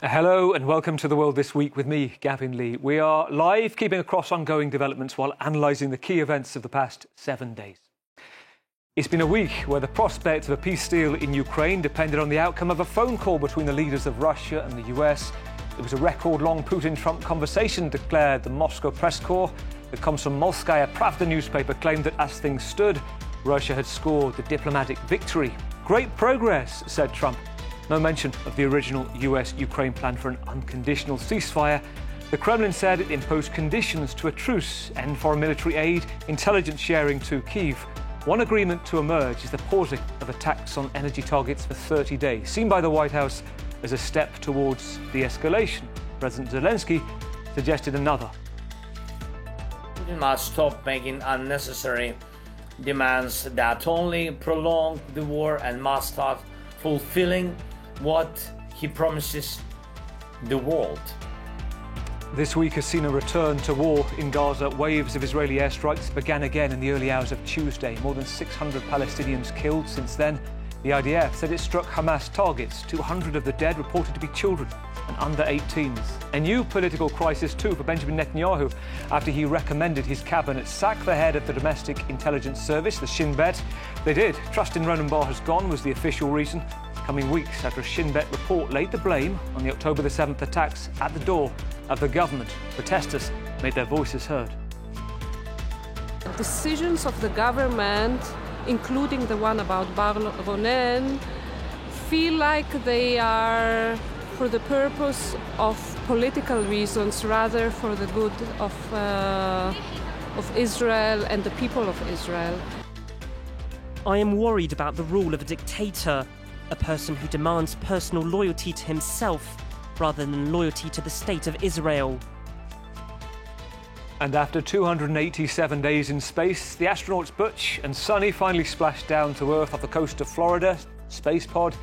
Hello and welcome to The World This Week with me, Gavin Lee. We are live, keeping across ongoing developments while analysing the key events of the past 7 days. It's been a week where the prospect of a peace deal in Ukraine depended on the outcome of a phone call between the leaders of Russia and the US. It was a record-long Putin-Trump conversation, declared the Moscow press corps. The Komsomolskaya Pravda newspaper claimed that as things stood, Russia had scored the diplomatic victory. Great progress, said Trump. No mention of the original US-Ukraine plan for an unconditional ceasefire. The Kremlin said it imposed conditions to a truce and foreign military aid, intelligence sharing to Kyiv. One agreement to emerge is the pausing of attacks on energy targets for 30 days, seen by the White House as a step towards de-escalation. President Zelensky suggested another. Putin must stop making unnecessary demands that only prolong the war and must start fulfilling what he promises the world. This week has seen a return to war in Gaza. Waves of Israeli airstrikes began again in the early hours of Tuesday. More than 600 Palestinians killed since then. The IDF said it struck Hamas targets. 200 of the dead reported to be children and under 18s. A new political crisis too for Benjamin Netanyahu after he recommended his cabinet sack the head of the domestic intelligence service, the Shin Bet. They did. Trust in Ronan Bar has gone was the official reason. Coming weeks after a Shin Bet report laid the blame on the October the 7th attacks at the door of the government. Protesters made their voices heard. Decisions of the government, including the one about Bar Ronen, feel like they are for the purpose of political reasons rather for the good of Israel and the people of Israel. I am worried about the rule of a dictator, a person who demands personal loyalty to himself rather than loyalty to the state of Israel. And after 287 days in space, the astronauts Butch and Sunny finally splashed down to Earth off the coast of Florida. Space Pod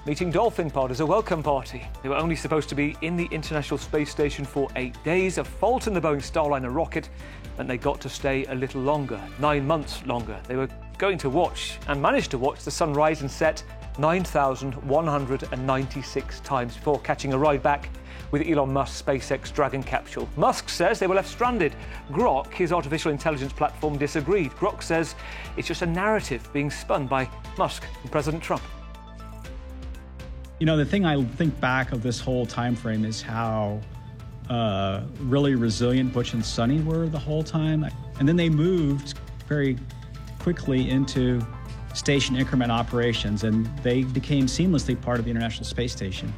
meeting Dolphin Pod as a welcome party. They were only supposed to be in the International Space Station for 8 days. A fault in the Boeing Starliner rocket, and they got to stay a little longer, 9 months longer. They were going to watch and managed to watch the sun rise and set 9,196 times before catching a ride back with Elon Musk's SpaceX Dragon capsule. Musk says they were left stranded. Grok, his artificial intelligence platform, disagreed. Grok says it's just a narrative being spun by Musk and President Trump. You know, the thing I think back of this whole time frame is how really resilient Butch and Sunny were the whole time. And then they moved very quickly into station increment operations, and they became seamlessly part of the International Space Station.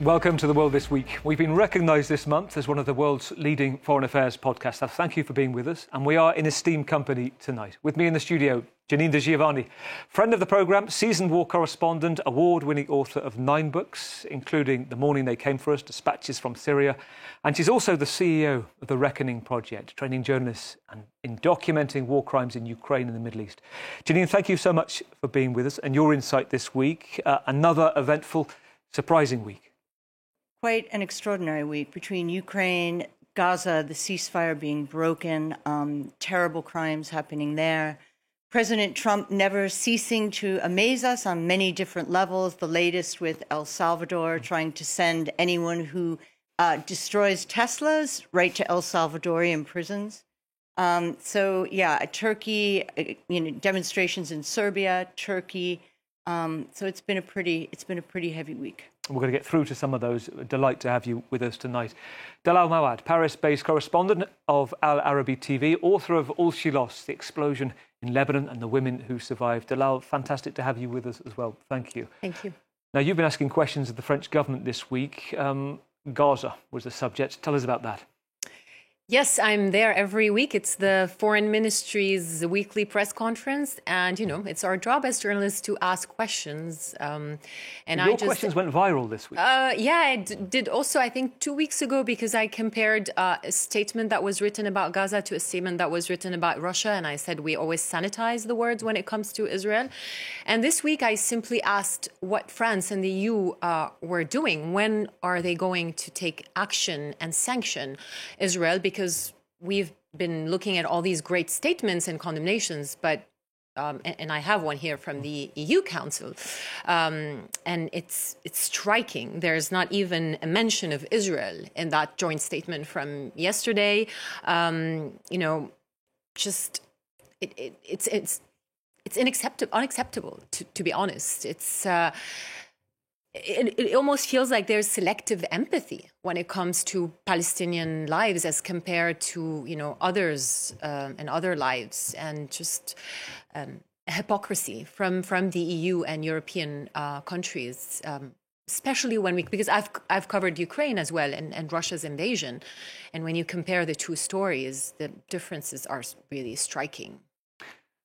Welcome to The World This Week. We've been recognised this month as one of the world's leading foreign affairs podcasts. So thank you for being with us. And we are in esteemed company tonight. With me in the studio, Janine De Giovanni, friend of the programme, seasoned war correspondent, award-winning author of 9 books, including The Morning They Came For Us, Dispatches from Syria. And she's also the CEO of the Reckoning Project, training journalists in documenting war crimes in Ukraine and the Middle East. Janine, thank you so much for being with us and your insight this week. Another eventful, surprising week. Quite an extraordinary week between Ukraine, Gaza, the ceasefire being broken, terrible crimes happening there. President Trump never ceasing to amaze us on many different levels, the latest with El Salvador, trying to send anyone who destroys Teslas right to El Salvadorian prisons. Turkey, demonstrations in Serbia, Turkey. So it's been a pretty heavy week. We're going to get through to some of those. A delight to have you with us tonight. Dalal Mawad, Paris-based correspondent of Al Arabi TV, author of All She Lost, The Explosion in Lebanon and the Women Who Survived. Dalal, fantastic to have you with us as well. Thank you. Thank you. Now, you've been asking questions of the French government this week. Gaza was the subject. Tell us about that. Yes, I'm there every week. It's the Foreign Ministry's weekly press conference. And, it's our job as journalists to ask questions. Your questions went viral this week. I did also, I think, 2 weeks ago, because I compared a statement that was written about Gaza to a statement that was written about Russia. And I said we always sanitize the words when it comes to Israel. And this week, I simply asked what France and the EU were doing. When are they going to take action and sanction Israel? Because we've been looking at all these great statements and condemnations, but and I have one here from the EU Council, and it's striking. There's not even a mention of Israel in that joint statement from yesterday. Just it's unacceptable to be honest. It almost feels like there's selective empathy when it comes to Palestinian lives as compared to others and other lives, and just hypocrisy from the EU and European countries, especially because I've covered Ukraine as well and Russia's invasion, and when you compare the two stories, the differences are really striking.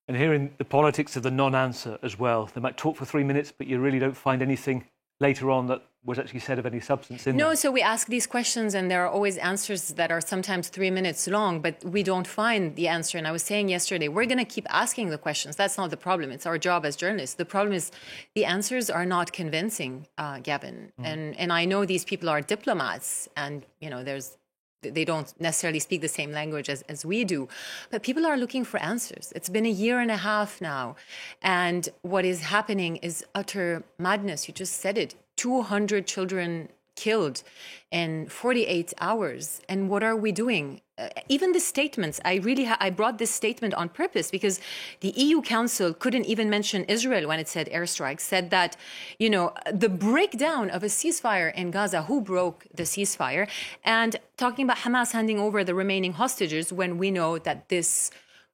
And hearing the politics of the non-answer as well. They might talk for 3 minutes, but you really don't find anything later on that was actually said of any substance in No, there. so we ask these questions and there are always answers that are sometimes 3 minutes long, but we don't find the answer. And I was saying yesterday, we're going to keep asking the questions. That's not the problem. It's our job as journalists. The problem is the answers are not convincing, Gavin. And I know these people are diplomats and, they don't necessarily speak the same language as we do, but people are looking for answers. It's been a year and a half now, and what is happening is utter madness. You just said it. 200 children killed in 48 hours. And what are we doing? Even the statements, I brought this statement on purpose because the EU Council couldn't even mention Israel when it said airstrikes, said that, the breakdown of a ceasefire in Gaza, who broke the ceasefire, and talking about Hamas handing over the remaining hostages when we know that this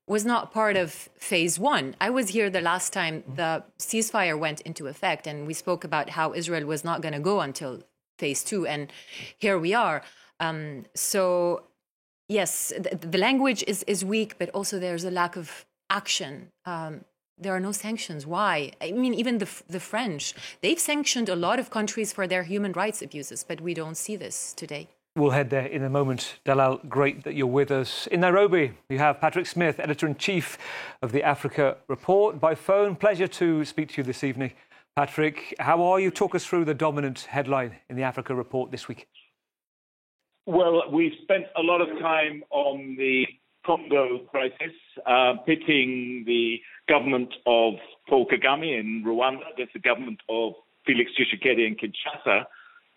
was not part of phase one. I was here the last time the ceasefire went into effect, and we spoke about how Israel was not going to go until phase two, and here we are. So yes, the language is weak, but also there's a lack of action. There are no sanctions. Why? I mean, even the French, they've sanctioned a lot of countries for their human rights abuses, but we don't see this today. We'll head there in a moment. Dalal, great that you're with us. In Nairobi, we have Patrick Smith, Editor-in-Chief of the Africa Report, by phone. Pleasure to speak to you this evening. Patrick, how are you? Talk us through the dominant headline in the Africa Report this week. Well, we've spent a lot of time on the Congo crisis, pitting the government of Paul Kagame in Rwanda against the government of Felix Tshisekedi in Kinshasa.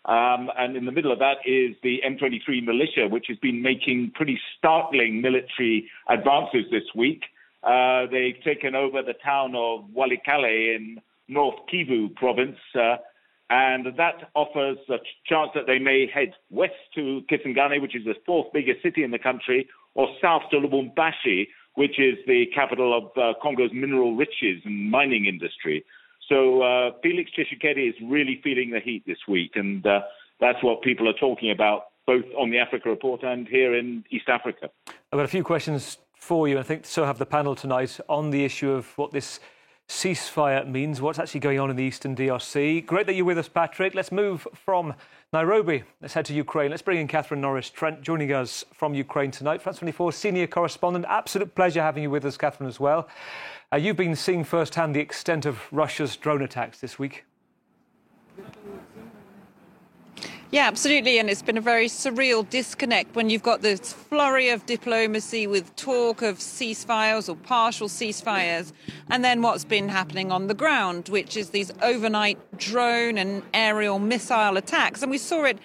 And in the middle of that is the M23 militia, which has been making pretty startling military advances this week. They've taken over the town of Walikale in North Kivu province, and that offers a chance that they may head west to Kisangani, which is the fourth biggest city in the country, or south to Lubumbashi, which is the capital of Congo's mineral riches and mining industry. So Felix Tshisekedi is really feeling the heat this week, and that's what people are talking about, both on the Africa Report and here in East Africa. I've got a few questions for you. I think so have the panel tonight on the issue of what this ceasefire means, what's actually going on in the Eastern DRC. Great that you're with us, Patrick. Let's move from Nairobi. Let's head to Ukraine. Let's bring in Catherine Norris-Trent, joining us from Ukraine tonight. France 24 senior correspondent. Absolute pleasure having you with us, Catherine, as well. You've been seeing firsthand the extent of Russia's drone attacks this week. Yeah, absolutely. And it's been a very surreal disconnect when you've got this flurry of diplomacy with talk of ceasefires or partial ceasefires, and then what's been happening on the ground, which is these overnight drone and aerial missile attacks. And we saw it,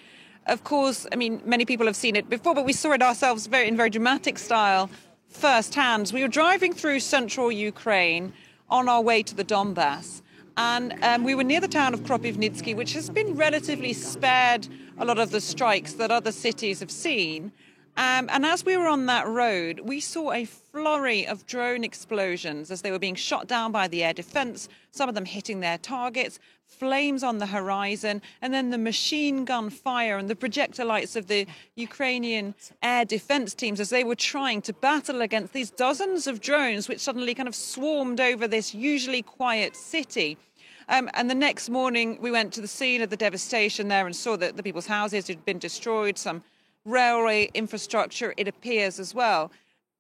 of course, I mean, many people have seen it before, but we saw it ourselves in very dramatic style firsthand. We were driving through central Ukraine on our way to the Donbass. And we were near the town of Kropivnitsky, which has been relatively spared a lot of the strikes that other cities have seen. And as we were on that road, we saw a flurry of drone explosions as they were being shot down by the air defense, some of them hitting their targets, flames on the horizon, and then the machine gun fire and the projectilites of the Ukrainian air defense teams as they were trying to battle against these dozens of drones which suddenly kind of swarmed over this usually quiet city. And the next morning we went to the scene of the devastation there and saw that the people's houses had been destroyed, some railway infrastructure, it appears, as well.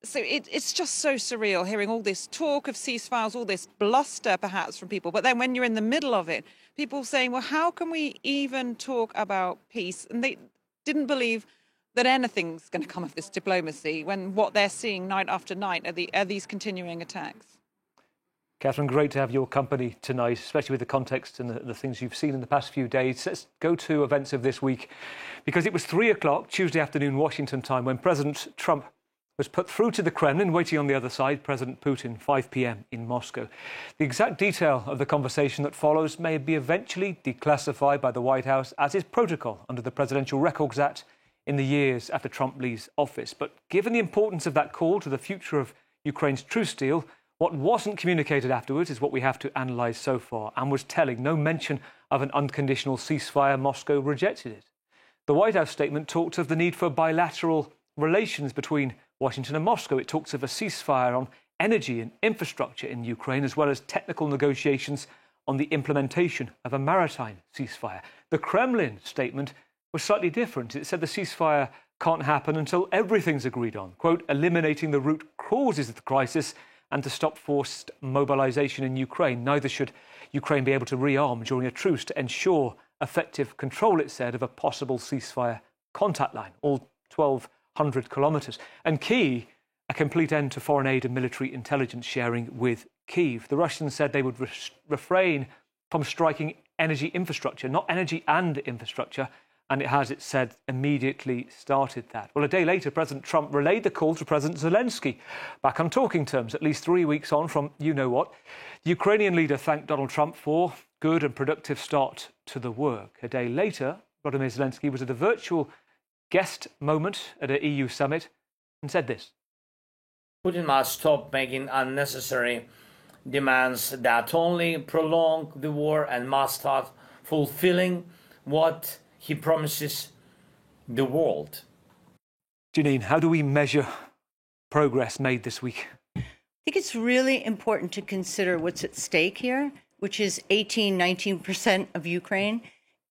So it's just so surreal hearing all this talk of ceasefires, all this bluster perhaps from people. But then when you're in the middle of it, people saying, well, how can we even talk about peace? And they didn't believe that anything's going to come of this diplomacy when what they're seeing night after night are these continuing attacks. Catherine, great to have your company tonight, especially with the context and the things you've seen in the past few days. Let's go to events of this week, because it was 3 o'clock Tuesday afternoon Washington time when President Trump was put through to the Kremlin, waiting on the other side, President Putin, 5 p.m. in Moscow. The exact detail of the conversation that follows may be eventually declassified by the White House, as is protocol under the Presidential Records Act in the years after Trump leaves office. But given the importance of that call to the future of Ukraine's truce deal, what wasn't communicated afterwards is what we have to analyse so far, and was telling. No mention of an unconditional ceasefire. Moscow rejected it. The White House statement talked of the need for bilateral relations between Washington and Moscow. It talks of a ceasefire on energy and infrastructure in Ukraine, as well as technical negotiations on the implementation of a maritime ceasefire. The Kremlin statement was slightly different. It said the ceasefire can't happen until everything's agreed on, quote, eliminating the root causes of the crisis and to stop forced mobilization in Ukraine. Neither should Ukraine be able to rearm during a truce to ensure effective control, it said, of a possible ceasefire contact line, all 1,200 kilometres. And key, a complete end to foreign aid and military intelligence sharing with Kyiv. The Russians said they would refrain from striking energy infrastructure, not energy and infrastructure, and it has, it said, immediately started that. Well, a day later, President Trump relayed the call to President Zelensky, back on talking terms, at least 3 weeks on from you-know-what. The Ukrainian leader thanked Donald Trump for good and productive start to the work. A day later, Volodymyr Zelensky was at a virtual guest moment at an EU summit and said this. Putin must stop making unnecessary demands that only prolong the war and must start fulfilling what he promises the world. Janine, how do we measure progress made this week? I think it's really important to consider what's at stake here, which is 19% of Ukraine.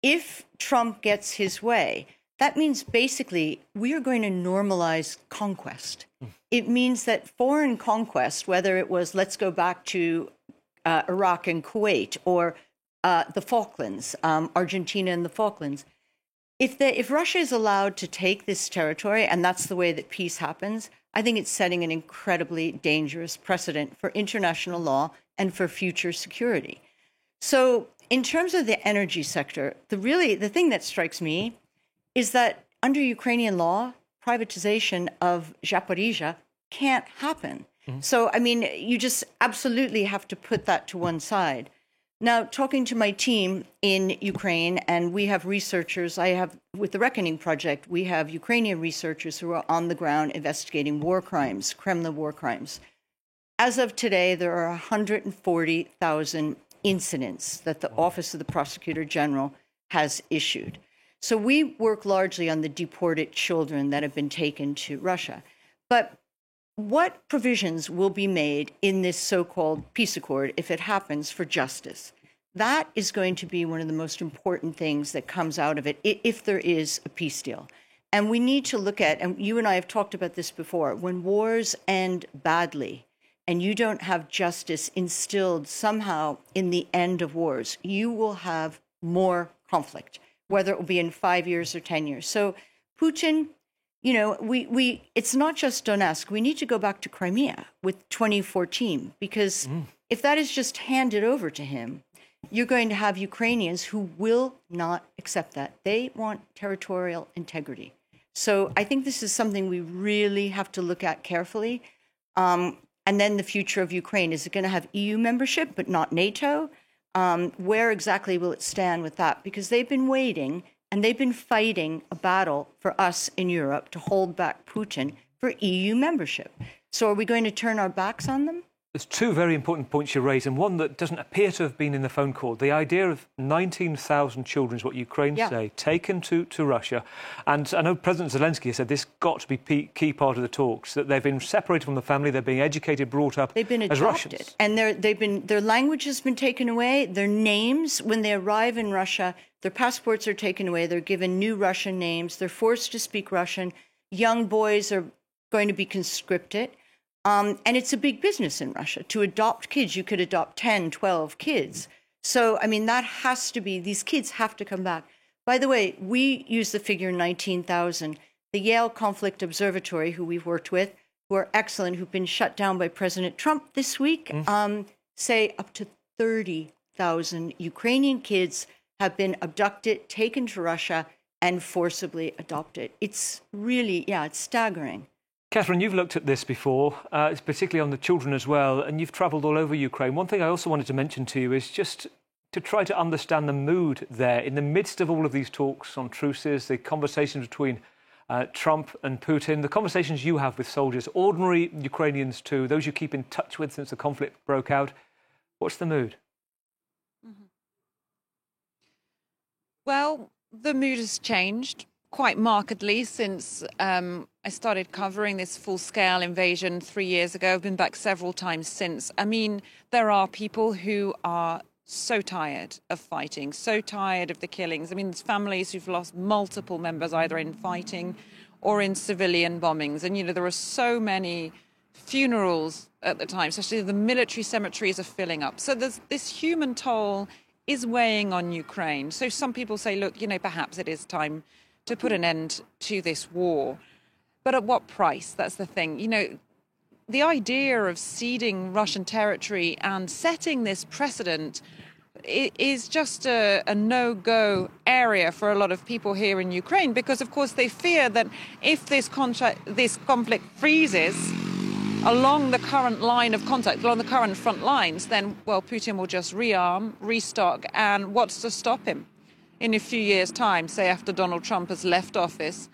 If Trump gets his way, that means basically we are going to normalize conquest. It means that foreign conquest, whether it was let's go back to Iraq and Kuwait, or the Falklands, Argentina and the Falklands, if Russia is allowed to take this territory, and that's the way that peace happens, I think it's setting an incredibly dangerous precedent for international law and for future security. So in terms of the energy sector, the thing that strikes me is that under Ukrainian law, privatization of Zaporizhzhia can't happen. So, I mean, you just absolutely have to put that to one side. Now, talking to my team in Ukraine, and we have researchers, with the Reckoning Project, we have Ukrainian researchers who are on the ground investigating war crimes, Kremlin war crimes. As of today, there are 140,000 incidents that the Office of the Prosecutor General has issued. So we work largely on the deported children that have been taken to Russia. But what provisions will be made in this so-called peace accord, if it happens, for justice? That is going to be one of the most important things that comes out of it, if there is a peace deal. And we need to look at, and you and I have talked about this before, when wars end badly and you don't have justice instilled somehow in the end of wars, you will have more conflict, whether it will be in 5 years or 10 years. So Putin, you know, it's not just Donetsk. We need to go back to Crimea with 2014, because if that is just handed over to him, you're going to have Ukrainians who will not accept that. They want territorial integrity. So I think this is something we really have to look at carefully. And then the future of Ukraine. Is it going to have EU membership but not NATO? Where exactly will it stand with that? Because they've been waiting, and they've been fighting a battle for us in Europe to hold back Putin for EU membership. So are we going to turn our backs on them? There's two very important points you raise, and one that doesn't appear to have been in the phone call. The idea of 19,000 children is what Ukraine say, taken to Russia. And I know President Zelensky has said this got to be key part of the talks, that they've been separated from the family, they're being educated, brought up they've been as adopted, Russians. And their language has been taken away, their names, when they arrive in Russia, their passports are taken away, they're given new Russian names, they're forced to speak Russian, young boys are going to be conscripted. And it's a big business in Russia to adopt kids. You could adopt 10, 12 kids. So, I mean, that has to be, these kids have to come back. By the way, we use the figure 19,000. The Yale Conflict Observatory, who we've worked with, who are excellent, who've been shut down by President Trump this week, say up to 30,000 Ukrainian kids have been abducted, taken to Russia, and forcibly adopted. It's really, it's staggering. Catherine, you've looked at this before, it's particularly on the children as well, and you've travelled all over Ukraine. One thing I also wanted to mention to you is just to try to understand the mood there in the midst of all of these talks on truces, the conversations between Trump and Putin, the conversations you have with soldiers, ordinary Ukrainians too, those you keep in touch with since the conflict broke out. What's the mood? Mm-hmm. Well, the mood has changed quite markedly since I started covering this full-scale invasion 3 years ago. I've been back several times since. I mean, there are people who are so tired of fighting, so tired of the killings. I mean, there's families who've lost multiple members either in fighting or in civilian bombings. And, there are so many funerals at the time, especially the military cemeteries are filling up. So there's this human toll is weighing on Ukraine. So some people say, look, perhaps it is time to put an end to this war. But at what price? That's the thing. The idea of ceding Russian territory and setting this precedent is just a no-go area for a lot of people here in Ukraine, because, of course, they fear that if this conflict freezes along the current line of contact, along the current front lines, then, well, Putin will just rearm, restock, and what's to stop him in a few years' time, say after Donald Trump has left office,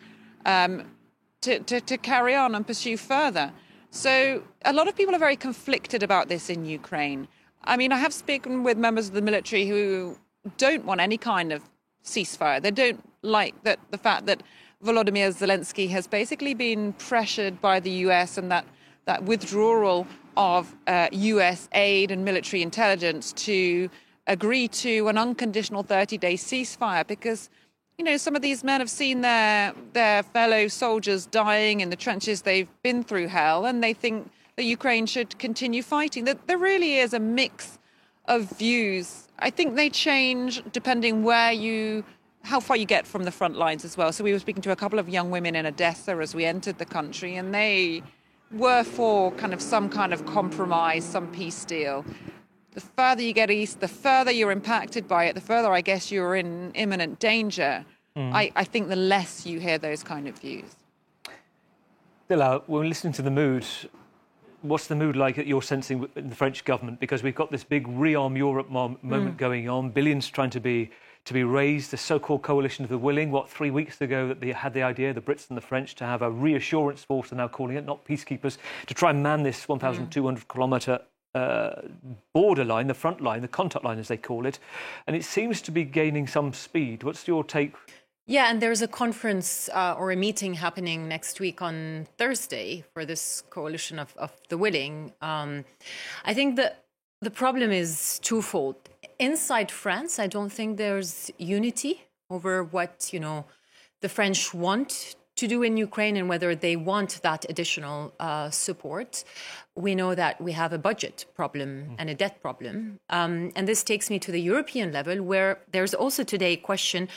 to carry on and pursue further. So a lot of people are very conflicted about this in Ukraine. I mean, I have spoken with members of the military who don't want any kind of ceasefire. They don't like the fact that Volodymyr Zelensky has basically been pressured by the US and that withdrawal of US aid and military intelligence to agree to an unconditional 30-day ceasefire, because some of these men have seen their fellow soldiers dying in the trenches. They've been through hell, and they think that Ukraine should continue fighting. That there really is a mix of views. I think they change depending how far you get from the front lines as well. So we were speaking to a couple of young women in Odessa as we entered the country, and they were for some kind of compromise, some peace deal. The further you get east, the further you're impacted by it, the further, I guess, you're in imminent danger. I think the less you hear those kind of views. Dila, when we're listening to the mood, what's the mood like that you're sensing in the French government? Because we've got this big rearm Europe moment going on, billions trying to be raised, the so-called coalition of the willing. 3 weeks ago that they had the idea, the Brits and the French, to have a reassurance force, they're now calling it, not peacekeepers, to try and man this 1,200-kilometre borderline, the front line, the contact line as they call it, and it seems to be gaining some speed. What's your take? Yeah, and there's a conference or a meeting happening next week on Thursday for this coalition of the willing. I think that the problem is twofold. Inside France, I don't think there's unity over what the French want to do in Ukraine and whether they want that additional support. We know that we have a budget problem and a debt problem. And this takes me to the European level, where there's also today a question,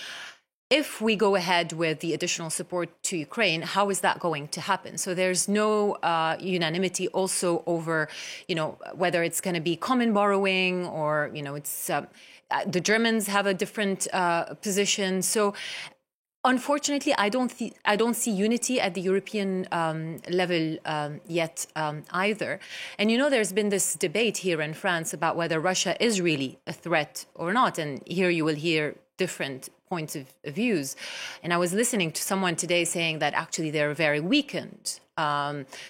if we go ahead with the additional support to Ukraine, how is that going to happen? So there's no unanimity also over, whether it's going to be common borrowing or, it's the Germans have a different position. So unfortunately, I don't see unity at the European level yet either. And there's been this debate here in France about whether Russia is really a threat or not. And here you will hear different points of views. And I was listening to someone today saying that actually they're very weakened,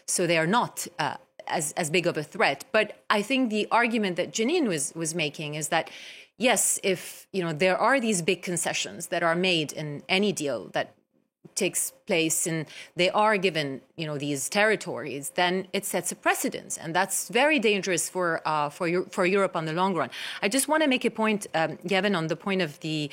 so they are not as big of a threat. But I think the argument that Janine was making is that yes, if there are these big concessions that are made in any deal that takes place and they are given these territories, then it sets a precedence, and that's very dangerous for Europe on the long run. I just want to make a point, Gavin, on the point of the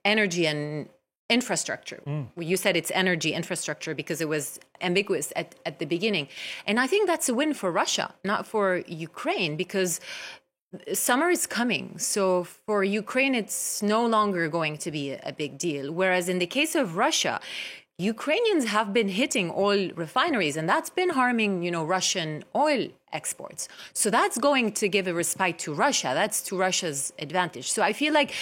energy and infrastructure. You said it's energy infrastructure because it was ambiguous at the beginning, and I think that's a win for Russia, not for Ukraine, because summer is coming. So for Ukraine, it's no longer going to be a big deal. Whereas in the case of Russia, Ukrainians have been hitting oil refineries, and that's been harming, Russian oil exports. So that's going to give a respite to Russia. That's to Russia's advantage. So I feel like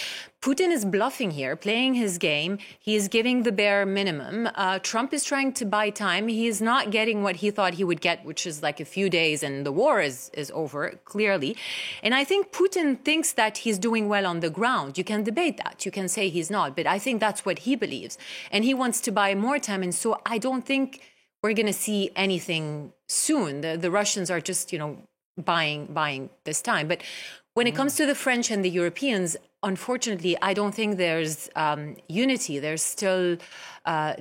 Putin is bluffing here, playing his game. He is giving the bare minimum. Trump is trying to buy time. He is not getting what he thought he would get, which is like a few days and the war is over, clearly. And I think Putin thinks that he's doing well on the ground. You can debate that. You can say he's not. But I think that's what he believes. And he wants to buy more time. And so I don't think we're going to see anything soon. The Russians are just, buying this time. But when it comes to the French and the Europeans, unfortunately, I don't think there's unity. They're still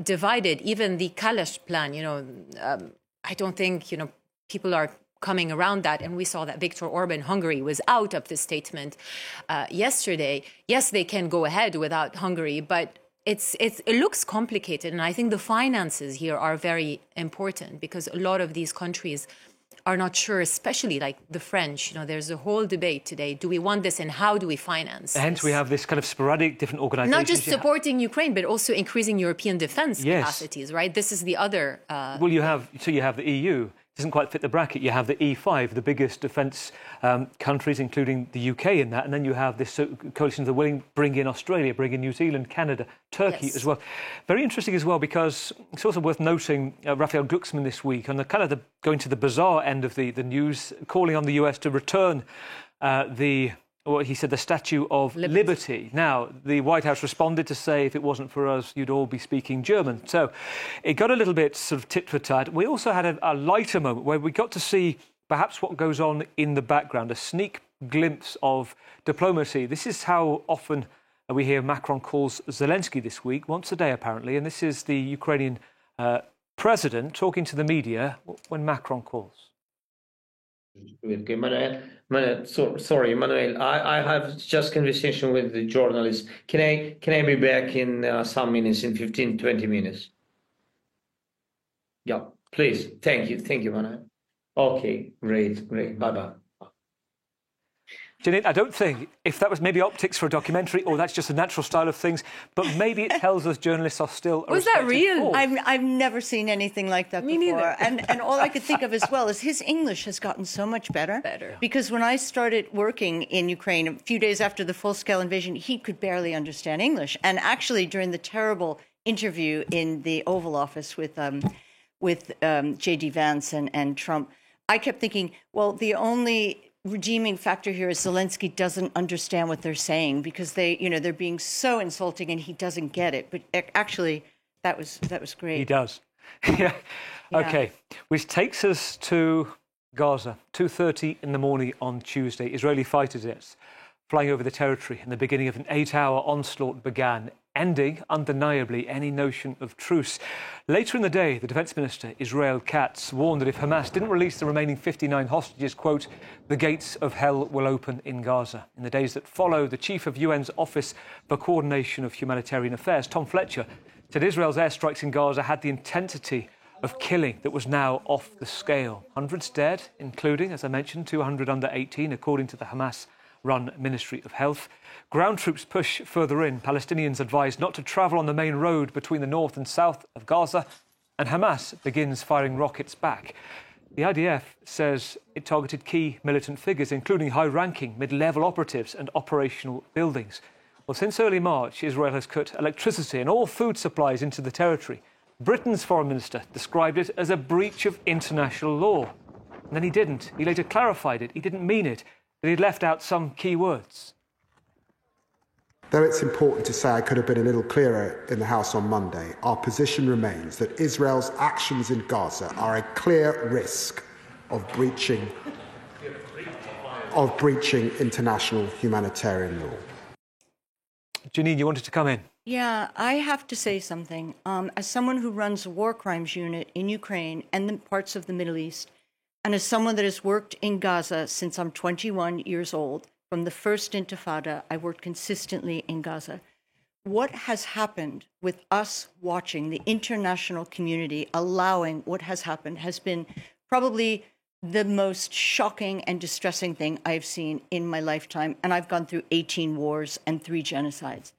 divided. Even the Kalash plan, I don't think, people are coming around that. And we saw that Viktor Orban, Hungary, was out of the statement yesterday. Yes, they can go ahead without Hungary, but it looks complicated. And I think the finances here are very important because a lot of these countries are not sure, especially like the French. There's a whole debate today. Do we want this and how do we finance Hence, this? we have this kind of sporadic different organizations. Not just supporting Ukraine, but also increasing European defense capacities, right? This is the other... Well, you have the EU. It doesn't quite fit the bracket. You have the E5, the biggest defence countries, including the UK in that. And then you have this coalition that are willing to bring in Australia, bring in New Zealand, Canada, Turkey as well. Very interesting as well, because it's also worth noting Raphael Glucksmann this week on the kind of going to the bizarre end of the news, calling on the US to return he said the Statue of Liberty. Now, the White House responded to say, if it wasn't for us, you'd all be speaking German. So it got a little bit sort of tit for tat. We also had a lighter moment where we got to see perhaps what goes on in the background, a sneak glimpse of diplomacy. This is how often we hear Macron calls Zelensky this week, once a day apparently, and this is the Ukrainian president talking to the media when Macron calls. Okay, sorry, Manuel. I have just conversation with the journalist. Can I be back in some minutes, in 15, 20 minutes? Yeah, please. Thank you, Manuel. Okay, great. Bye-bye. Janine, I don't think if that was maybe optics for a documentary or that's just a natural style of things, but maybe it tells us journalists are still Was that real? I've never seen anything like that before. Neither. And all I could think of as well is his English has gotten so much better. Because when I started working in Ukraine a few days after the full-scale invasion, he could barely understand English. And actually, during the terrible interview in the Oval Office with J.D. Vance and Trump, I kept thinking, well, the only redeeming factor here is Zelensky doesn't understand what they're saying because they're being so insulting and he doesn't get it. But actually, that was great. He does. Yeah. Okay, which takes us to Gaza. 2:30 in the morning on Tuesday, Israeli fighter jets flying over the territory, and the beginning of an 8-hour onslaught began, ending undeniably any notion of truce. Later in the day, the Defence Minister, Israel Katz, warned that if Hamas didn't release the remaining 59 hostages, quote, the gates of hell will open in Gaza. In the days that follow, the chief of UN's Office for Coordination of Humanitarian Affairs, Tom Fletcher, said Israel's airstrikes in Gaza had the intensity of killing that was now off the scale. Hundreds dead, including, as I mentioned, 200 under 18, according to the Hamas-run Ministry of Health. Ground troops push further in. Palestinians advised not to travel on the main road between the north and south of Gaza. And Hamas begins firing rockets back. The IDF says it targeted key militant figures, including high-ranking mid-level operatives and operational buildings. Well, since early March, Israel has cut electricity and all food supplies into the territory. Britain's foreign minister described it as a breach of international law. And then he didn't. He later clarified it. He didn't mean it. That he'd left out some key words. Though it's important to say I could have been a little clearer in the House on Monday, our position remains that Israel's actions in Gaza are a clear risk of breaching international humanitarian law. Janine, you wanted to come in. Yeah, I have to say something. As someone who runs a war crimes unit in Ukraine and the parts of the Middle East, and as someone that has worked in Gaza since I'm 21 years old, from the first Intifada, I worked consistently in Gaza. What has happened with us watching the international community allowing what has happened has been probably the most shocking and distressing thing I've seen in my lifetime. And I've gone through 18 wars and 3 genocides.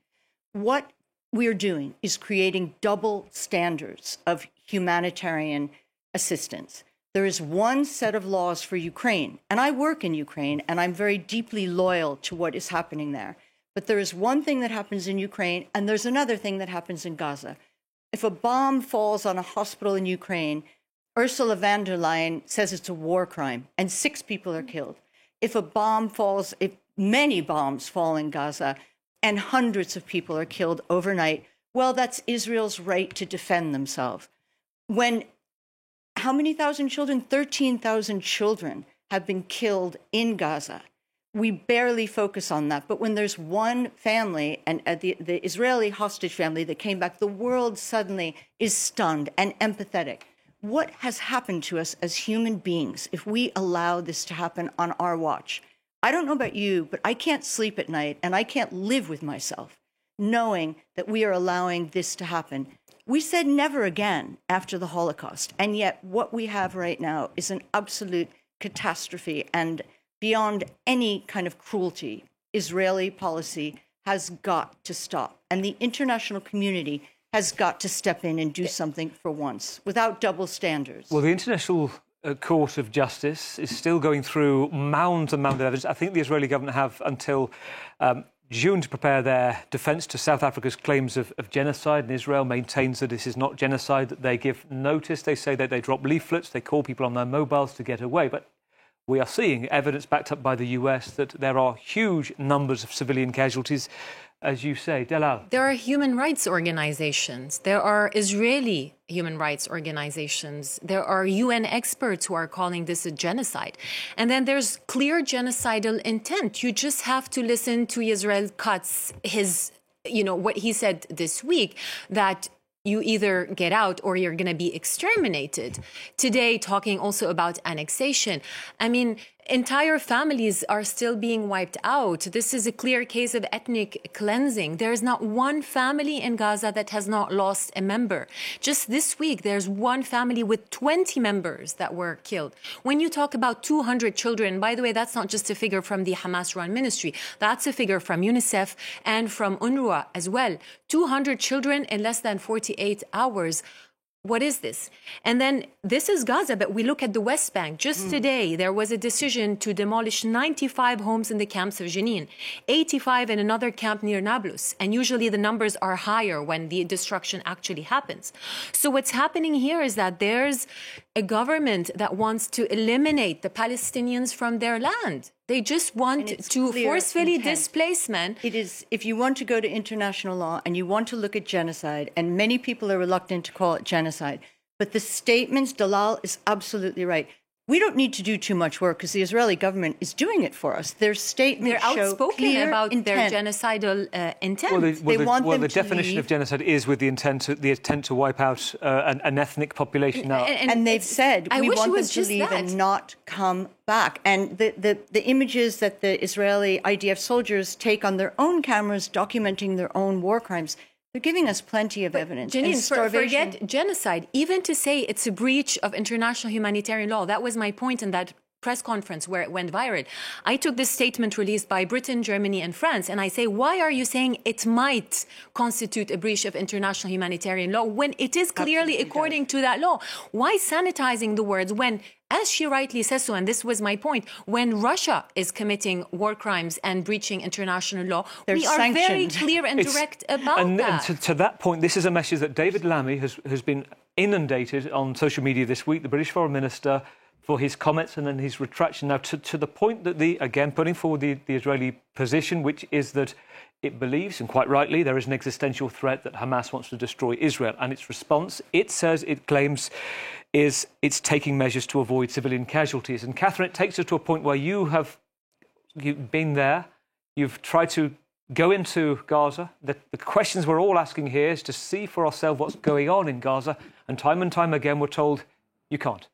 What we're doing is creating double standards of humanitarian assistance. There is one set of laws for Ukraine, and I work in Ukraine, and I'm very deeply loyal to what is happening there. But there is one thing that happens in Ukraine, and there's another thing that happens in Gaza. If a bomb falls on a hospital in Ukraine, Ursula von der Leyen says it's a war crime, and 6 people are killed. If many bombs fall in Gaza, and hundreds of people are killed overnight, well, that's Israel's right to defend themselves. How many thousand children? 13,000 children have been killed in Gaza. We barely focus on that. But when there's one family, and the Israeli hostage family that came back, the world suddenly is stunned and empathetic. What has happened to us as human beings if we allow this to happen on our watch? I don't know about you, but I can't sleep at night, and I can't live with myself knowing that we are allowing this to happen. We said never again after the Holocaust, and yet what we have right now is an absolute catastrophe, and beyond any kind of cruelty, Israeli policy has got to stop. And the international community has got to step in and do something for once, without double standards. Well, the International Court of Justice is still going through mounds and mounds of evidence. I think the Israeli government have until June to prepare their defence to South Africa's claims of genocide, and Israel maintains that this is not genocide, that they give notice. They say that they drop leaflets, they call people on their mobiles to get away. But we are seeing evidence backed up by the US that there are huge numbers of civilian casualties, as you say. Delal. There are human rights organizations. There are Israeli human rights organizations. There are UN experts who are calling this a genocide. And then there's clear genocidal intent. You just have to listen to Israel Katz, what he said this week, that you either get out or you're going to be exterminated. Today, talking also about annexation. I mean, entire families are still being wiped out. This is a clear case of ethnic cleansing. There is not one family in Gaza that has not lost a member. Just this week, there's one family with 20 members that were killed. When you talk about 200 children, by the way, that's not just a figure from the Hamas-run ministry. That's a figure from UNICEF and from UNRWA as well. 200 children in less than 48 hours. What is this? And then this is Gaza, but we look at the West Bank. Just today, there was a decision to demolish 95 homes in the camps of Jenin, 85 in another camp near Nablus. And usually the numbers are higher when the destruction actually happens. So what's happening here is that there's a government that wants to eliminate the Palestinians from their land. They just want to forcefully displacement. It is, if you want to go to international law and you want to look at genocide, and many people are reluctant to call it genocide, but the statements, Dalal is absolutely right. We don't need to do too much work because the Israeli government is doing it for us. Their statements They're outspoken about intent. their genocidal intent. The definition of genocide is with the intent to wipe out an ethnic population. Now, and they've said we want them to leave and not come back. And the images that the Israeli IDF soldiers take on their own cameras documenting their own war crimes, they're giving us plenty of evidence. Janine, forget genocide. Even to say it's a breach of international humanitarian law, that was my point in that press conference where it went viral. I took this statement released by Britain, Germany, and France, and I say, why are you saying it might constitute a breach of international humanitarian law when it is clearly according to that law? Why sanitizing the words when, as she rightly says so, and this was my point, when Russia is committing war crimes and breaching international law, we are very clear and direct about that. And to that point, this is a message that David Lammy has been inundated on social media this week, the British Foreign Minister, for his comments and then his retraction. Now, to the point that again, putting forward the Israeli position, which is that it believes, and quite rightly, there is an existential threat that Hamas wants to destroy Israel. And its response, it claims, is it's taking measures to avoid civilian casualties. And Catherine, it takes us to a point where you've been there, you've tried to go into Gaza. The questions we're all asking here is to see for ourselves what's going on in Gaza. And time again, we're told you can't.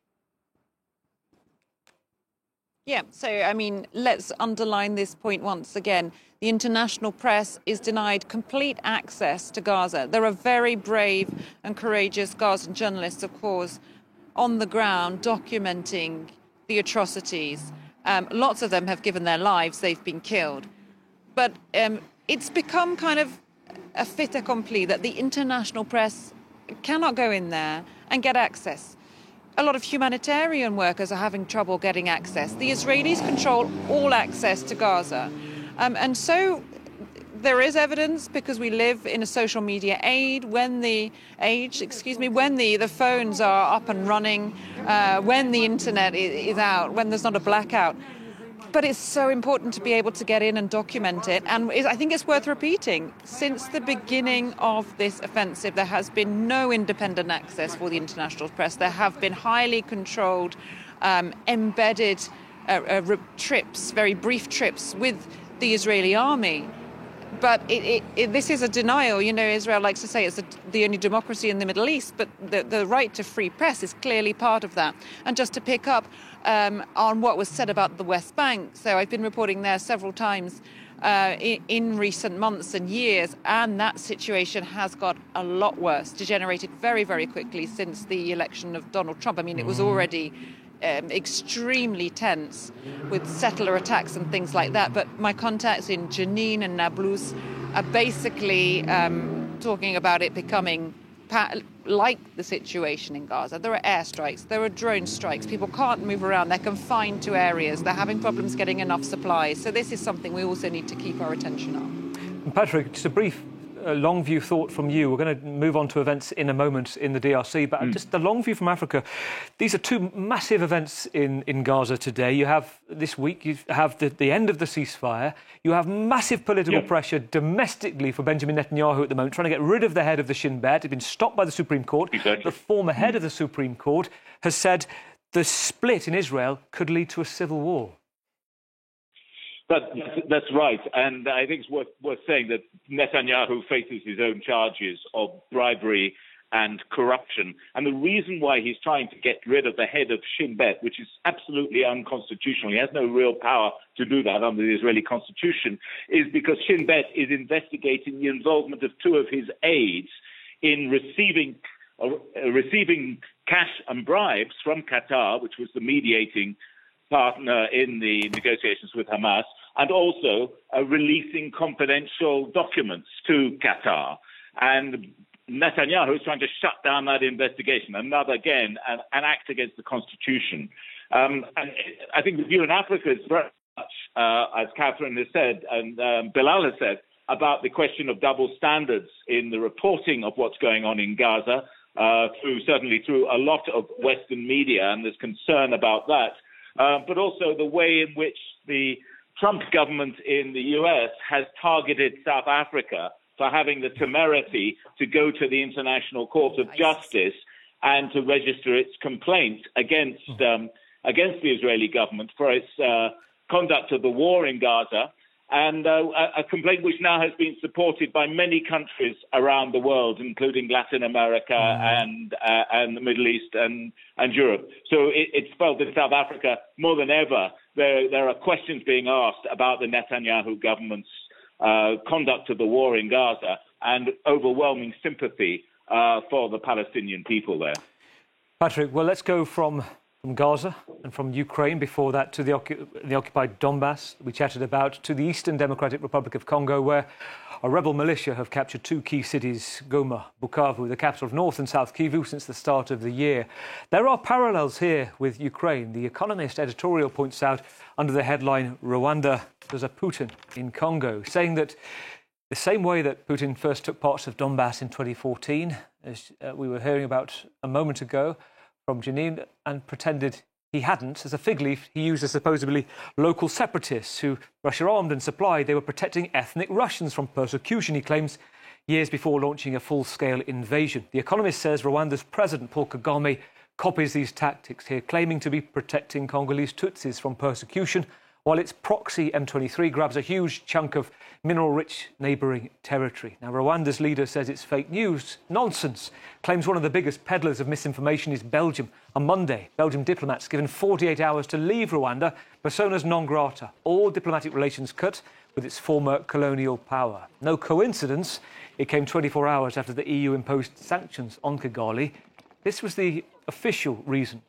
Yeah, so, I mean, let's underline this point once again. The international press is denied complete access to Gaza. There are very brave and courageous Gazan journalists, of course, on the ground documenting the atrocities. Lots of them have given their lives. They've been killed. But it's become kind of a fait accompli that the international press cannot go in there and get access. a lot of humanitarian workers are having trouble getting access. The Israelis control all access to Gaza. And so there is evidence, because we live in a social media age, when the phones are up and running, when the internet is out, when there's not a blackout. But it's so important to be able to get in and document it. And I think it's worth repeating. Since the beginning of this offensive, there has been no independent access for the international press. There have been highly controlled, embedded trips, very brief trips with the Israeli army. But this is a denial. You know, Israel likes to say it's the only democracy in the Middle East, but the right to free press is clearly part of that. And just to pick up on what was said about the West Bank, so I've been reporting there several times in recent months and years, and that situation has got a lot worse, degenerated very, very quickly since the election of Donald Trump. I mean, it was already extremely tense with settler attacks and things like that. But my contacts in Jenin and Nablus are basically talking about it becoming like the situation in Gaza. There are airstrikes, there are drone strikes, people can't move around, they're confined to areas, they're having problems getting enough supplies. So this is something we also need to keep our attention on. And Patrick, just a brief long view thought from you. We're going to move on to events in a moment in the DRC, but just the long view from Africa. These are two massive events in Gaza today. You have this week, you have the end of the ceasefire. You have massive political pressure domestically for Benjamin Netanyahu at the moment, trying to get rid of the head of the Shin Bet. It's been stopped by the Supreme Court. Exactly. The former head of the Supreme Court has said the split in Israel could lead to a civil war. That's right. And I think it's worth saying that Netanyahu faces his own charges of bribery and corruption. And the reason why he's trying to get rid of the head of Shin Bet, which is absolutely unconstitutional, he has no real power to do that under the Israeli constitution, is because Shin Bet is investigating the involvement of two of his aides in receiving cash and bribes from Qatar, which was the mediating partner in the negotiations with Hamas, and also releasing confidential documents to Qatar. And Netanyahu is trying to shut down that investigation, an act against the constitution. And I think the view in Africa is very much, as Catherine has said and Bilal has said, about the question of double standards in the reporting of what's going on in Gaza, certainly through a lot of Western media, and there's concern about that. But also the way in which the Trump government in the US has targeted South Africa for having the temerity to go to the International Court of Justice and to register its complaint against the Israeli government for its conduct of the war in Gaza, and a complaint which now has been supported by many countries around the world, including Latin America and the Middle East and Europe. So it's felt in South Africa more than ever. There are questions being asked about the Netanyahu government's conduct of the war in Gaza and overwhelming sympathy for the Palestinian people there. Patrick, well, let's go from Gaza and from Ukraine, before that to the occupied Donbass we chatted about, to the Eastern Democratic Republic of Congo, where a rebel militia have captured two key cities, Goma, Bukavu, the capital of North and South Kivu, since the start of the year. There are parallels here with Ukraine. The Economist editorial points out, under the headline, Rwanda does a Putin in Congo, saying that the same way that Putin first took parts of Donbass in 2014, as we were hearing about a moment ago, from Jenin, and pretended he hadn't. As a fig leaf, he used the supposedly local separatists who Russia armed and supplied. They were protecting ethnic Russians from persecution, he claims, years before launching a full-scale invasion. The Economist says Rwanda's President Paul Kagame copies these tactics here, claiming to be protecting Congolese Tutsis from persecution, while its proxy M23 grabs a huge chunk of mineral-rich neighbouring territory. Now, Rwanda's leader says it's fake news, nonsense, claims one of the biggest peddlers of misinformation is Belgium. On Monday, Belgian diplomats given 48 hours to leave Rwanda, personas non grata, all diplomatic relations cut with its former colonial power. No coincidence, it came 24 hours after the EU imposed sanctions on Kigali. This was the official reason.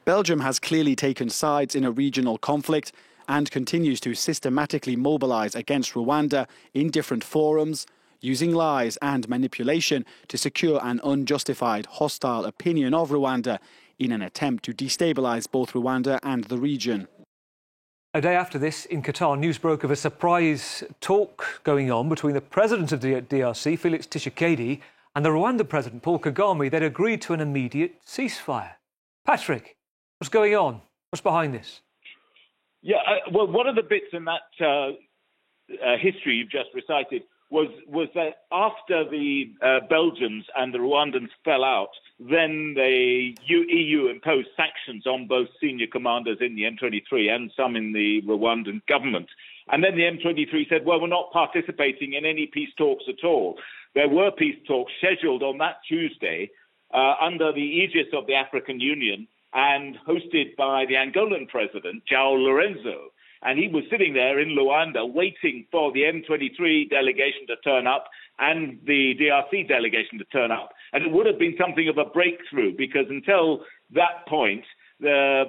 Belgium has clearly taken sides in a regional conflict and continues to systematically mobilise against Rwanda in different forums, using lies and manipulation to secure an unjustified hostile opinion of Rwanda in an attempt to destabilise both Rwanda and the region. A day after this, in Qatar, news broke of a surprise talk going on between the president of the DRC, Felix Tshisekedi, and the Rwanda president, Paul Kagame. They'd agreed to an immediate ceasefire. Patrick, what's going on? What's behind this? Yeah, well, one of the bits in that history you've just recited was that after the Belgians and the Rwandans fell out, then the EU imposed sanctions on both senior commanders in the M23 and some in the Rwandan government. And then the M23 said, well, we're not participating in any peace talks at all. There were peace talks scheduled on that Tuesday under the aegis of the African Union and hosted by the Angolan president, João Lourenço. And he was sitting there in Luanda waiting for the M23 delegation to turn up and the DRC delegation to turn up. And it would have been something of a breakthrough because until that point, the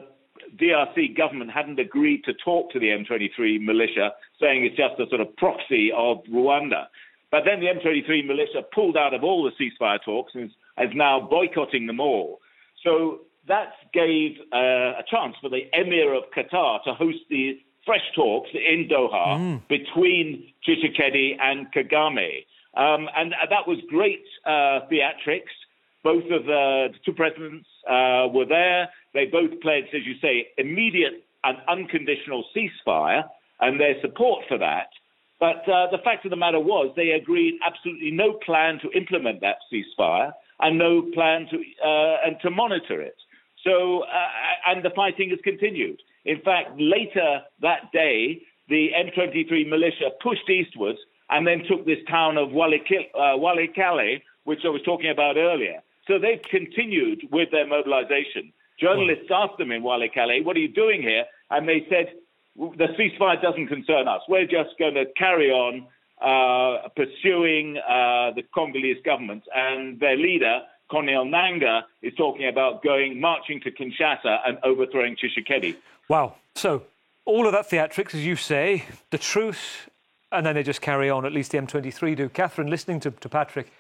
DRC government hadn't agreed to talk to the M23 militia, saying it's just a sort of proxy of Rwanda. But then the M23 militia pulled out of all the ceasefire talks and is now boycotting them all. So that gave a chance for the Emir of Qatar to host these fresh talks in Doha between Tshisekedi and Kagame. And that was great theatrics. Both of the two presidents were there. They both pledged, as you say, immediate and unconditional ceasefire and their support for that. But the fact of the matter was they agreed absolutely no plan to implement that ceasefire and no plan to monitor it. So, and the fighting has continued. In fact, later that day, the M23 militia pushed eastwards and then took this town of Walikale, which I was talking about earlier. So they've continued with their mobilization. Journalists asked them in Walikale, what are you doing here? And they said, the ceasefire doesn't concern us. We're just going to carry on pursuing the Congolese government. And their leader, Corneille Nangaa, is talking about marching to Kinshasa and overthrowing Tshisekedi. Wow. So all of that theatrics, as you say, the truth, and then they just carry on, at least the M23 do. Catherine, listening to Patrick,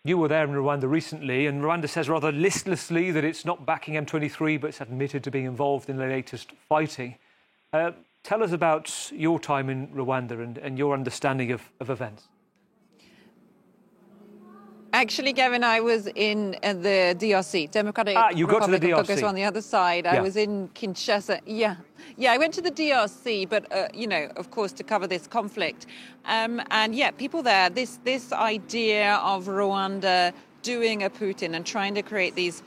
you were there in Rwanda recently, and Rwanda says rather listlessly that it's not backing M23, but it's admitted to being involved in the latest fighting. Tell us about your time in Rwanda and your understanding of events. Actually, Gavin, I was in the DRC, Democratic you got Republic to the of DRC. Congo, so on the other side. Yeah. I was in Kinshasa. Yeah, I went to the DRC, but, of course, to cover this conflict. And, people there, this idea of Rwanda doing a Putin and trying to create these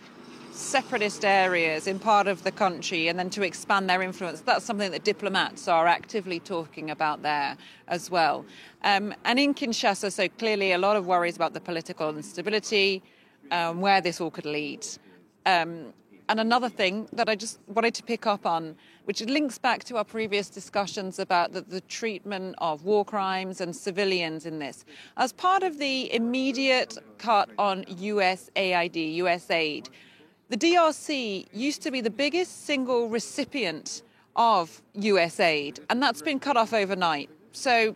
separatist areas in part of the country and then to expand their influence, that's something that diplomats are actively talking about there as well. And in Kinshasa, so clearly a lot of worries about the political instability, where this all could lead. And another thing that I just wanted to pick up on, which links back to our previous discussions about the treatment of war crimes and civilians in this. As part of the immediate cut on USAID, USAID, the DRC used to be the biggest single recipient of USAID, and that's been cut off overnight. So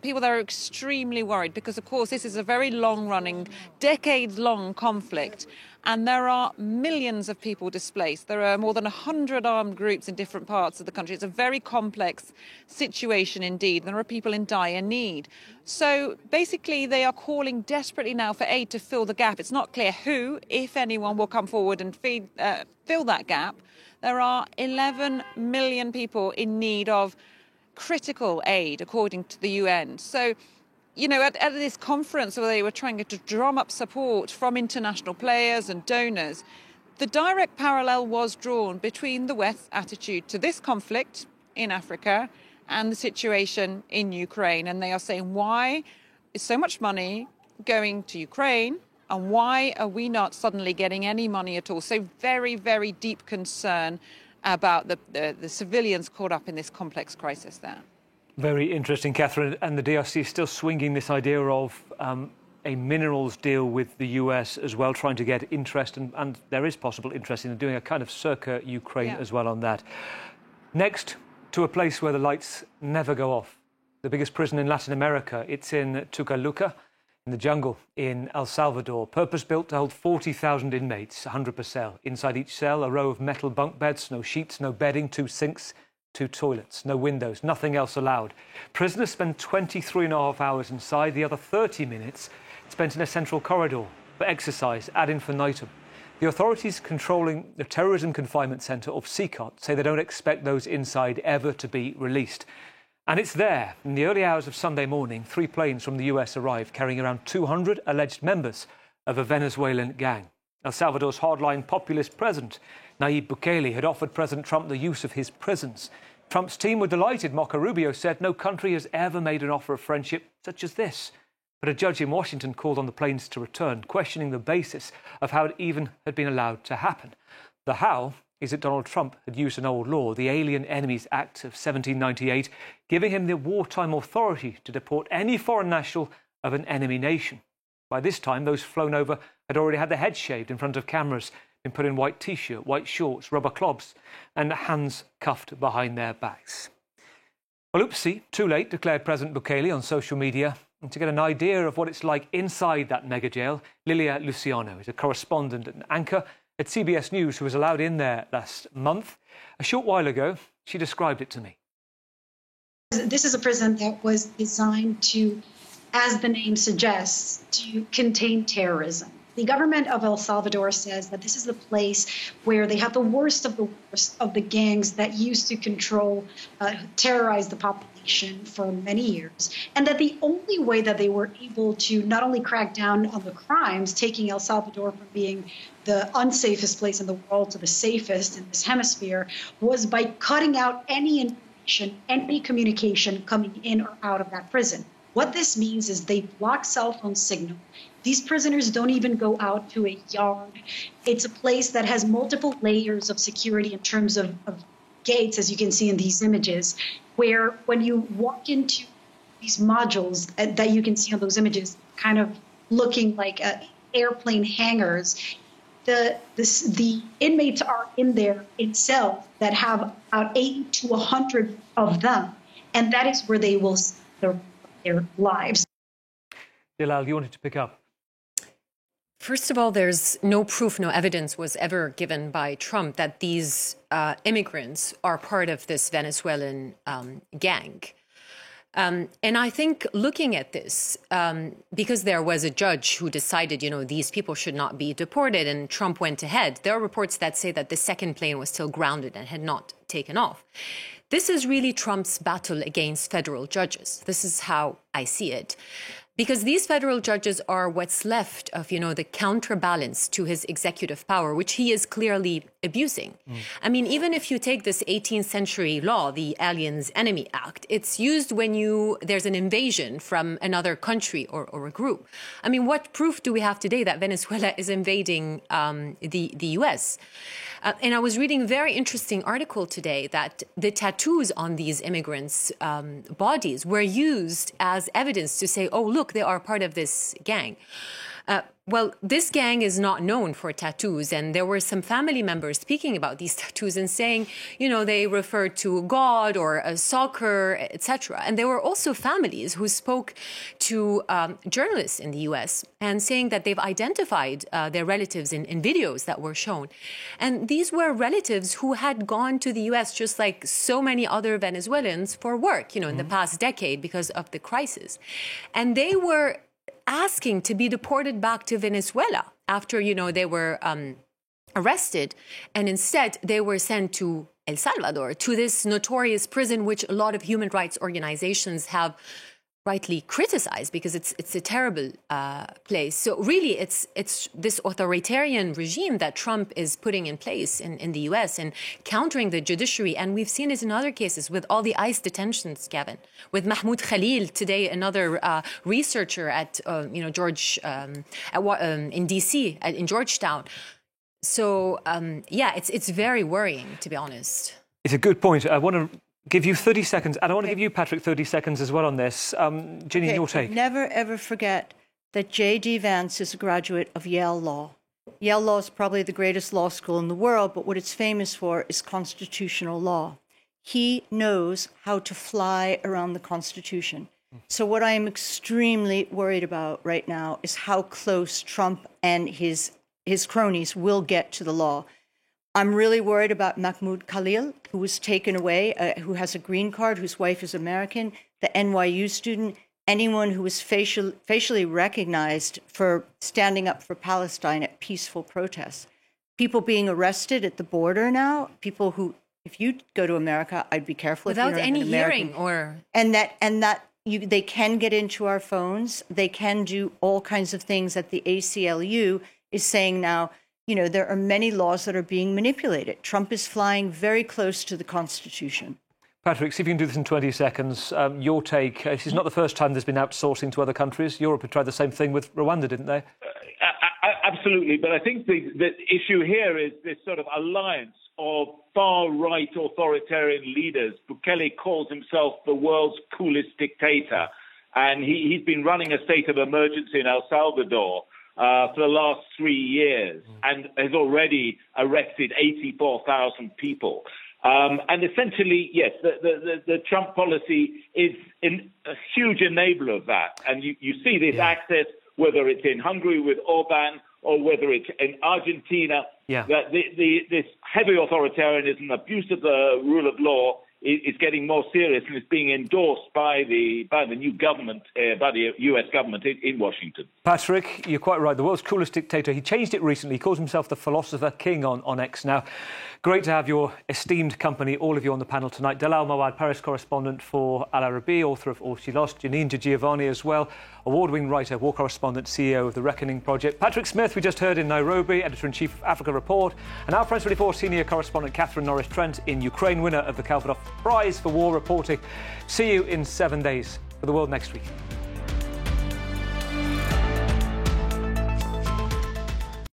people there are extremely worried because, of course, this is a very long-running, decades-long conflict, and there are millions of people displaced. There are more than 100 armed groups in different parts of the country. It's a very complex situation indeed. There are people in dire need. So basically, they are calling desperately now for aid to fill the gap. It's not clear who, if anyone, will come forward and fill that gap. There are 11 million people in need of critical aid, according to the UN. So, at this conference where they were trying to drum up support from international players and donors, the direct parallel was drawn between the West's attitude to this conflict in Africa and the situation in Ukraine. And they are saying, why is so much money going to Ukraine? And why are we not suddenly getting any money at all? So very, very deep concern about the civilians caught up in this complex crisis there. Very interesting, Catherine. And the DRC is still swinging this idea of a minerals deal with the US as well, trying to get interest, and there is possible interest in doing a kind of circa Ukraine as well on that. Next, to a place where the lights never go off. The biggest prison in Latin America. It's in Tucaluca. in the jungle in El Salvador, purpose-built to hold 40,000 inmates, 100 per cell. Inside each cell, a row of metal bunk beds, no sheets, no bedding, 2 sinks, 2 toilets, no windows, nothing else allowed. Prisoners spend 23.5 hours inside, the other 30 minutes spent in a central corridor for exercise ad infinitum. The authorities controlling the Terrorism Confinement Centre of CICOT say they don't expect those inside ever to be released. And it's there, in the early hours of Sunday morning, 3 planes from the US arrived carrying around 200 alleged members of a Venezuelan gang. El Salvador's hardline populist president, Nayib Bukele, had offered President Trump the use of his prisons. Trump's team were delighted. Marco Rubio said no country has ever made an offer of friendship such as this. But a judge in Washington called on the planes to return, questioning the basis of how it even had been allowed to happen. The how is that Donald Trump had used an old law, the Alien Enemies Act of 1798, giving him the wartime authority to deport any foreign national of an enemy nation. By this time, those flown over had already had their heads shaved in front of cameras, been put in white T-shirt, white shorts, rubber clogs, and hands cuffed behind their backs. Well, oopsie, too late, declared President Bukele on social media. And to get an idea of what it's like inside that mega jail, Lilia Luciano is a correspondent and anchor at CBS News who was allowed in there last month. A short while ago, she described it to me. This is a prison that was designed to, as the name suggests, to contain terrorism. The government of El Salvador says that this is the place where they have the worst of the gangs that used to terrorize the population for many years, and that the only way that they were able to not only crack down on the crimes, taking El Salvador from being the unsafest place in the world to the safest in this hemisphere, was by cutting out any information, any communication coming in or out of that prison. What this means is they block cell phone signal. These prisoners don't even go out to a yard. It's a place that has multiple layers of security in terms of gates, as you can see in these images, where when you walk into these modules that you can see on those images, kind of looking like airplane hangars, the inmates are in there in cells that have about 80 to 100 of them, and that is where they will spend their lives. Dilal, you wanted to pick up? First of all, there's no proof, no evidence was ever given by Trump that these immigrants are part of this Venezuelan gang. And I think looking at this, because there was a judge who decided, these people should not be deported, and Trump went ahead, there are reports that say that the second plane was still grounded and had not taken off. This is really Trump's battle against federal judges. This is how I see it. Because these federal judges are what's left of, the counterbalance to his executive power, which he is clearly abusing. I mean, even if you take this 18th century law, the Aliens Enemy Act, it's used when there's an invasion from another country or a group. I mean, what proof do we have today that Venezuela is invading the U.S.? And I was reading a very interesting article today that the tattoos on these immigrants' bodies were used as evidence to say, oh, look, they are part of this gang. Well, this gang is not known for tattoos, and there were some family members speaking about these tattoos and saying, they refer to God or soccer, etc. And there were also families who spoke to journalists in the U.S. and saying that they've identified their relatives in videos that were shown. And these were relatives who had gone to the U.S. just like so many other Venezuelans for work, in the past decade because of the crisis. And they were asking to be deported back to Venezuela after, they were arrested. And instead, they were sent to El Salvador, to this notorious prison, which a lot of human rights organizations have rightly criticized because it's a terrible place. So really, it's this authoritarian regime that Trump is putting in place in the U.S. and countering the judiciary. And we've seen it in other cases with all the ICE detentions, Gavin. With Mahmoud Khalil today, another researcher at George in D.C. in Georgetown. So it's very worrying, to be honest. It's a good point. I want to give you 30 seconds, and I want to give you, Patrick, 30 seconds as well on this. Ginny, your take. Never, ever forget that J.D. Vance is a graduate of Yale Law. Yale Law is probably the greatest law school in the world, but what it's famous for is constitutional law. He knows how to fly around the Constitution. So what I am extremely worried about right now is how close Trump and his cronies will get to the law. I'm really worried about Mahmoud Khalil, who was taken away, who has a green card, whose wife is American, the NYU student, anyone who was facially recognized for standing up for Palestine at peaceful protests. People being arrested at the border now, people who, if you go to America, I'd be careful. Without if you're any an American. hearing or... They can get into our phones. They can do all kinds of things that the ACLU is saying now. You know, there are many laws that are being manipulated. Trump is flying very close to the Constitution. Patrick, see if you can do this in 20 seconds. Your take. This is not the first time there's been outsourcing to other countries. Europe had tried the same thing with Rwanda, didn't they? Absolutely. But I think the issue here is this sort of alliance of far-right authoritarian leaders. Bukele calls himself the world's coolest dictator. And he's been running a state of emergency in El Salvador for the last 3 years and has already arrested 84,000 people. And essentially, yes, the Trump policy is a huge enabler of that. And you see this access, whether it's in Hungary with Orban or whether it's in Argentina, that this heavy authoritarianism, abuse of the rule of law is getting more serious and is being endorsed by the new government, by the US government in Washington. Patrick, you're quite right. The world's coolest dictator. He changed it recently. He calls himself the Philosopher King on X now. Great to have your esteemed company, all of you on the panel tonight. Dalal Moawad, Paris correspondent for Al Arabi, author of All She Lost. Janine Giovanni as well, award-winning writer, war correspondent, CEO of The Reckoning Project. Patrick Smith, we just heard in Nairobi, editor-in-chief of Africa Report. And our France 24 senior correspondent, Catherine Norris-Trent, in Ukraine, winner of the Kalfanov Prize for War Reporting. See you in 7 days for The World next week.